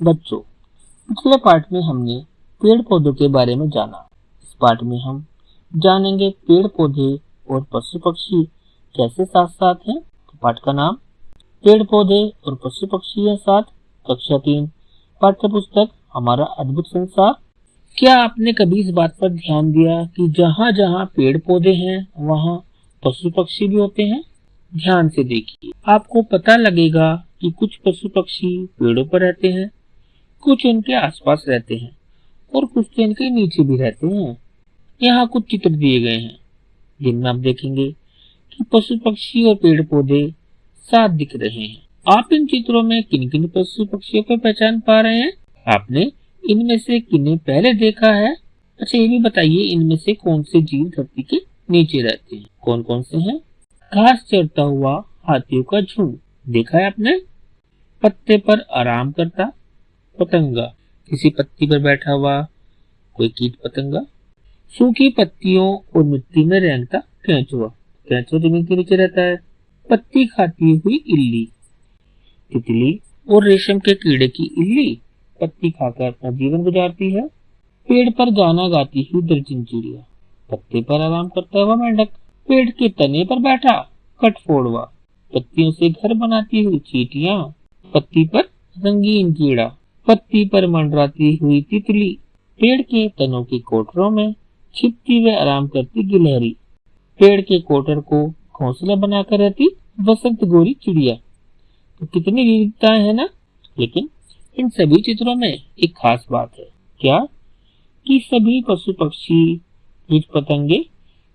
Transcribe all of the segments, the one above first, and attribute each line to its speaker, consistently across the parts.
Speaker 1: बच्चों, पिछले पाठ में हमने पेड़ पौधों के बारे में जाना। इस पाठ में हम जानेंगे पेड़ पौधे और पशु पक्षी कैसे साथ साथ हैं। तो पाठ का नाम पेड़ पौधे और पशु पक्षी है साथ, कक्षा 3, पाठ्य पुस्तक हमारा अद्भुत संसार। क्या आपने कभी इस बात पर ध्यान दिया कि जहाँ जहाँ पेड़ पौधे हैं वहाँ पशु पक्षी भी होते हैं? ध्यान से देखिए, आपको पता लगेगा कि कुछ पशु पक्षी पेड़ों पर रहते हैं, कुछ उनके आसपास रहते हैं और कुछ तो इनके नीचे भी रहते हैं। यहाँ कुछ चित्र दिए गए हैं जिनमें आप देखेंगे कि पशु पक्षी और पेड़ पौधे साथ दिख रहे हैं। आप इन चित्रों में किन किन पशु पक्षियों को पहचान पा रहे हैं? आपने इनमें से किन्हें पहले देखा है? अच्छा, ये भी बताइए, इनमें से कौन से जीव धरती के नीचे रहते हैं? कौन कौन से हैं? घास चरता हुआ हाथियों का झुंड देखा है आपने? पत्ते पर आराम करता पतंगा, किसी पत्ती पर बैठा हुआ कोई कीट पतंगा, सूखी पत्तियों और मिट्टी में रेंगता केंचुआ, केंचुआ जमीन के नीचे रहता है। पत्ती खाती हुई इल्ली, तितली और रेशम के कीड़े की इल्ली पत्ती खाकर अपना जीवन गुजारती है। पेड़ पर गाना गाती हुई दर्जन चिड़िया, पत्ते पर आराम करता हुआ मेंढक, पेड़ के तने पर बैठा कठफोड़वा, पत्तियों से घर बनाती हुई चींटियां, पत्ती पर रंगीन कीड़ा, पत्ती पर मंडराती हुई तितली, पेड़ के तनों के कोटरों में छिपती व आराम करती गिलहरी, पेड़ के कोटर को घोंसला बनाकर रहती बसंत गोरी चिड़िया। तो कितनी विविधताएं है ना। लेकिन इन सभी चित्रों में एक खास बात है, क्या कि सभी पशु पक्षी कीट पतंगे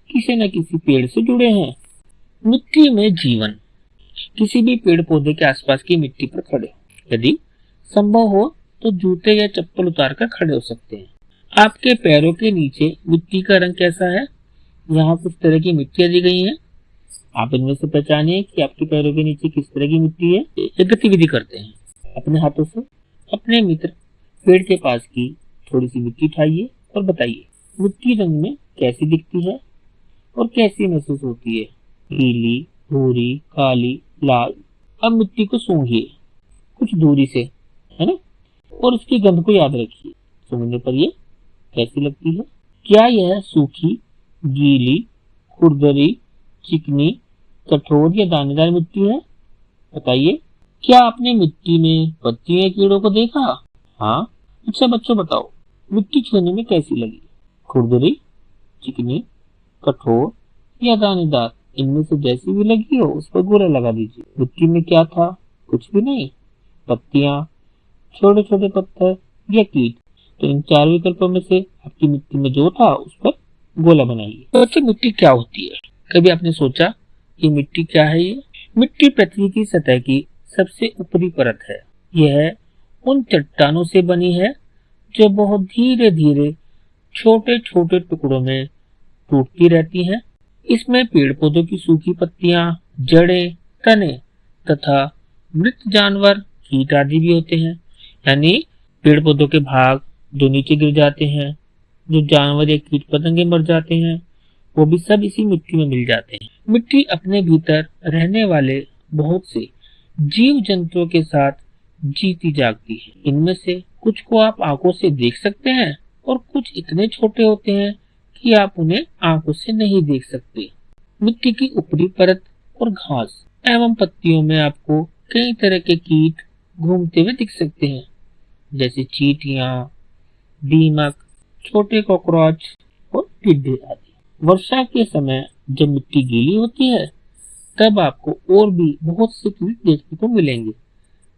Speaker 1: किसी न किसी पेड़ से जुड़े हैं। मिट्टी में जीवन, किसी भी पेड़ पौधे के आसपास की मिट्टी पर खड़े, यदि संभव हो तो जूते या चप्पल उतारकर खड़े हो सकते हैं। आपके पैरों के नीचे मिट्टी का रंग कैसा है? यहाँ कुछ तरह की मिट्टियां दी गई हैं, आप इनमें से पहचानिए कि आपके पैरों के नीचे किस तरह की मिट्टी है। एक गतिविधि करते हैं, अपने हाथों से अपने मित्र पेड़ के पास की थोड़ी सी मिट्टी उठाइए और बताइए मिट्टी रंग में कैसी दिखती है और कैसी महसूस होती है? पीली, भूरी, काली, लाल। अब मिट्टी को सूंघिए कुछ दूरी से, है ना, और उसकी गंध को याद रखिए। सूंघने पर ये कैसी लगती है? क्या यह सूखी, गीली, खुरदरी, चिकनी, कठोर या दानेदार मिट्टी है? बताइए। क्या आपने मिट्टी में पत्तियों या कीड़ों को देखा? हाँ। अच्छा बच्चों, बताओ मिट्टी छूने में कैसी लगी? खुरदरी, चिकनी, कठोर या दानेदार? इनमें से जैसी भी लगी हो उस पर गोला लगा दीजिए। मिट्टी में क्या था? कुछ भी नहीं, पत्तियां, छोटे छोटे पत्थर या कीट। तो इन 4 विकल्पों में से आपकी मिट्टी में जो था उस पर गोला बनाइए। तो बच्चों, मिट्टी क्या होती है? कभी आपने सोचा कि मिट्टी क्या है? ये मिट्टी पृथ्वी की सतह की सबसे ऊपरी परत है। यह उन चट्टानों से बनी है जो बहुत धीरे धीरे छोटे छोटे टुकड़ों में टूटती रहती हैं। इसमें पेड़ पौधों की सूखी पत्तियां, जड़ें, तने तथा मृत जानवर, कीट आदि भी होते हैं। यानी पेड़ पौधों के भाग जो नीचे गिर जाते हैं, जो जानवर या कीट पतंगे मर जाते हैं, वो भी सब इसी मिट्टी में मिल जाते हैं। मिट्टी अपने भीतर रहने वाले बहुत से जीव जंतुओं के साथ जीती जागती है। इनमें से कुछ को आप आंखों से देख सकते हैं और कुछ इतने छोटे होते हैं कि आप उन्हें आंखों से नहीं देख सकते। मिट्टी की ऊपरी परत और घास एवं पत्तियों में आपको कई तरह के कीट घूमते हुए दिख सकते हैं, जैसे चींटियां, दीमक, छोटे कॉकरोच और टिड्डे आदि। वर्षा के समय जब मिट्टी गीली होती है तब आपको और भी बहुत से कीट देखने को मिलेंगे,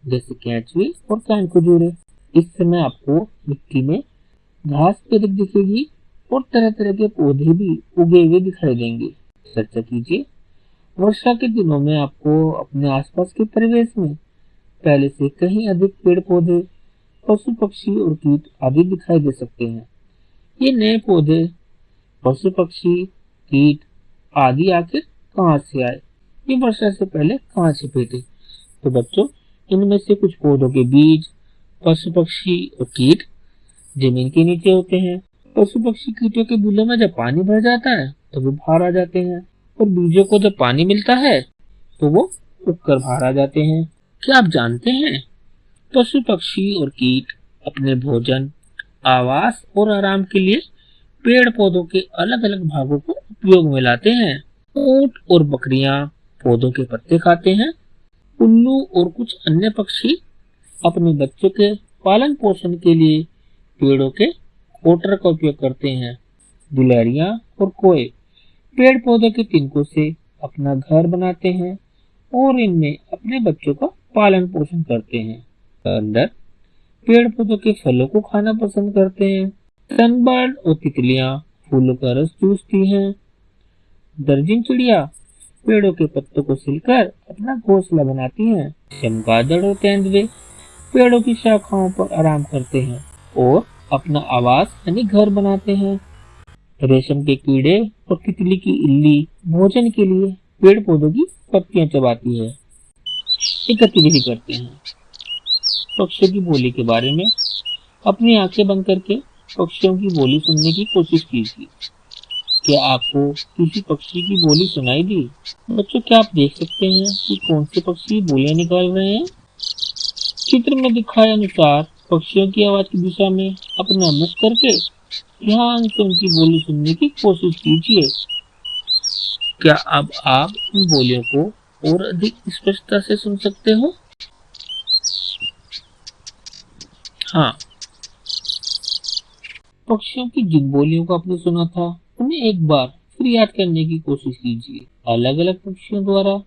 Speaker 1: जैसे केंचुए और कानखजूरे। इस समय आपको मिट्टी में घास पेड़ दिखेगी और तरह तरह के पौधे भी उगे हुए दिखाई देंगे। चर्चा कीजिए, वर्षा के दिनों में आपको अपने आसपास के परिवेश में पहले से कहीं अधिक पेड़ पौधे, पशु पक्षी और कीट आदि दिखाई दे सकते हैं। ये नए पौधे, पशु पक्षी, कीट आदि आखिर कहाँ से आए? ये वर्षा से पहले कहाँ छिपे थे? तो बच्चों, इनमें से कुछ पौधों के बीज, पशु पक्षी और कीट जमीन के नीचे होते हैं। पशु पक्षी कीटों के बिलों में जब पानी भर जाता है तो वो बाहर आ जाते हैं, और बीजों को जब पानी मिलता है तो वो उगकर बाहर आ जाते हैं। क्या आप जानते हैं पशु पक्षी और कीट अपने भोजन, आवास और आराम के लिए पेड़ पौधों के अलग अलग भागों को उपयोग में लाते हैं। ऊंट और बकरियां पौधों के पत्ते खाते हैं। उल्लू और कुछ अन्य पक्षी अपने बच्चों के पालन पोषण के लिए पेड़ों के कोटर का उपयोग करते हैं। गिलहरियां और कोए पेड़ पौधों के तिनकों से अपना घर बनाते हैं और इनमें अपने बच्चों का पालन पोषण करते हैं। बंदर पेड़ पौधों के फलों को खाना पसंद करते हैं। सनबर्ड और तितलियां फूलों का रस चूसती हैं। दर्जन चिड़िया पेड़ों के पत्तों को सिलकर अपना घोंसला बनाती हैं। चमगादड़ और तेंदुए पेड़ों की शाखाओं पर आराम करते हैं और अपना आवास यानी घर बनाते हैं। रेशम के कीड़े और तितली की इल्ली भोजन के लिए पेड़ पौधों की पत्तियां चबाती है। ये गतिविधि करते हैं। पक्षियों की बोली के बारे में अपनी आंखें बंद करके पक्षियों की बोली सुनने की कोशिश कीजिए। क्या आपको किसी पक्षी की बोली सुनाई दी? बच्चों, क्या आप देख सकते हैं कि कौन से पक्षी बोलियां निकाल रहे हैं? चित्र में दिखाए अनुसार पक्षियों की आवाज की दिशा में अपना मुख करके ध्यान से उनकी बोली सुनने की कोशिश कीजिए। क्या अब आप उन बोलियों को और अधिक स्पष्टता से सुन सकते हो? हाँ, पक्षियों की जिन बोलियों को आपने सुना था उन्हें एक बार फिर याद करने की कोशिश कीजिए। अलग अलग पक्षियों द्वारा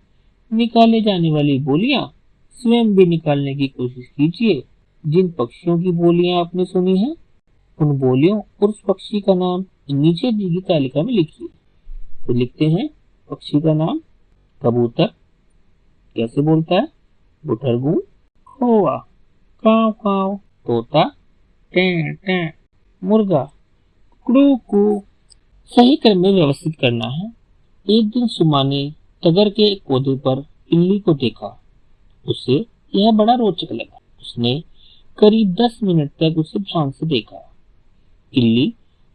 Speaker 1: निकाले जाने वाली बोलियां स्वयं भी निकालने की कोशिश कीजिए। जिन पक्षियों की बोलियां आपने सुनी हैं उन बोलियों और उस पक्षी का नाम नीचे दी गई तालिका में लिखिए। तो लिखते हैं पक्षी का नाम। कबूतर कैसे बोलता है? बुठरगू। कौवा काव काव। तोता टें टें। मुर्गा कुकड़ू कू। सही क्रम में व्यवस्थित करना है। एक दिन सुमा ने टगर के एक पौधे पर इल्ली को देखा। उसे यह बड़ा रोचक लगा। उसने करीब 10 मिनट तक उसे ध्यान से देखा। इल्ली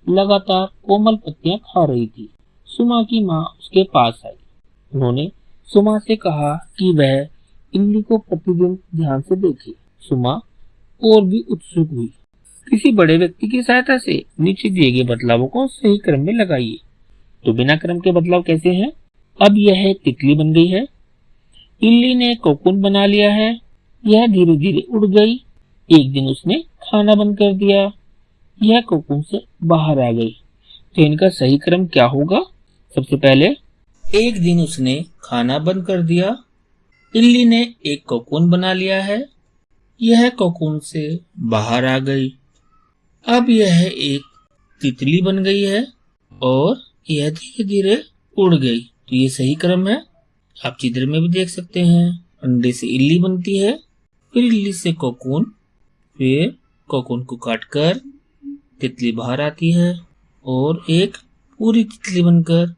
Speaker 1: लगातार कोमल पत्तियां खा रही थी। सुमा की माँ उसके पास आई। उन्होंने सुमा से कहा कि वह इल्ली को प्रतिदिन ध्यान से देखे। सुमा और भी उत्सुक हुई। किसी बड़े व्यक्ति की सहायता से नीचे दिए गए बदलावों को सही क्रम में लगाइए। तो बिना क्रम के बदलाव कैसे हैं? अब यह तितली बन गई है। इल्ली ने कोकून बना लिया है। यह धीरे धीरे उड़ गई। एक दिन उसने खाना बंद कर दिया। यह कोकून से बाहर आ गई। तो इनका सही क्रम क्या होगा? सबसे पहले एक दिन उसने खाना बंद कर दिया। इल्ली ने एक कोकून बना लिया है। यह कोकून से बाहर आ गई। अब यह एक तितली बन गई है और यह धीरे धीरे उड़ गई। तो ये सही क्रम है। आप चित्र में भी देख सकते हैं। अंडे से इल्ली बनती है, फिर इल्ली से कोकून, फिर कोकून को काटकर तितली बाहर आती है और एक पूरी तितली बनकर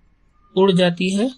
Speaker 1: उड़ जाती है।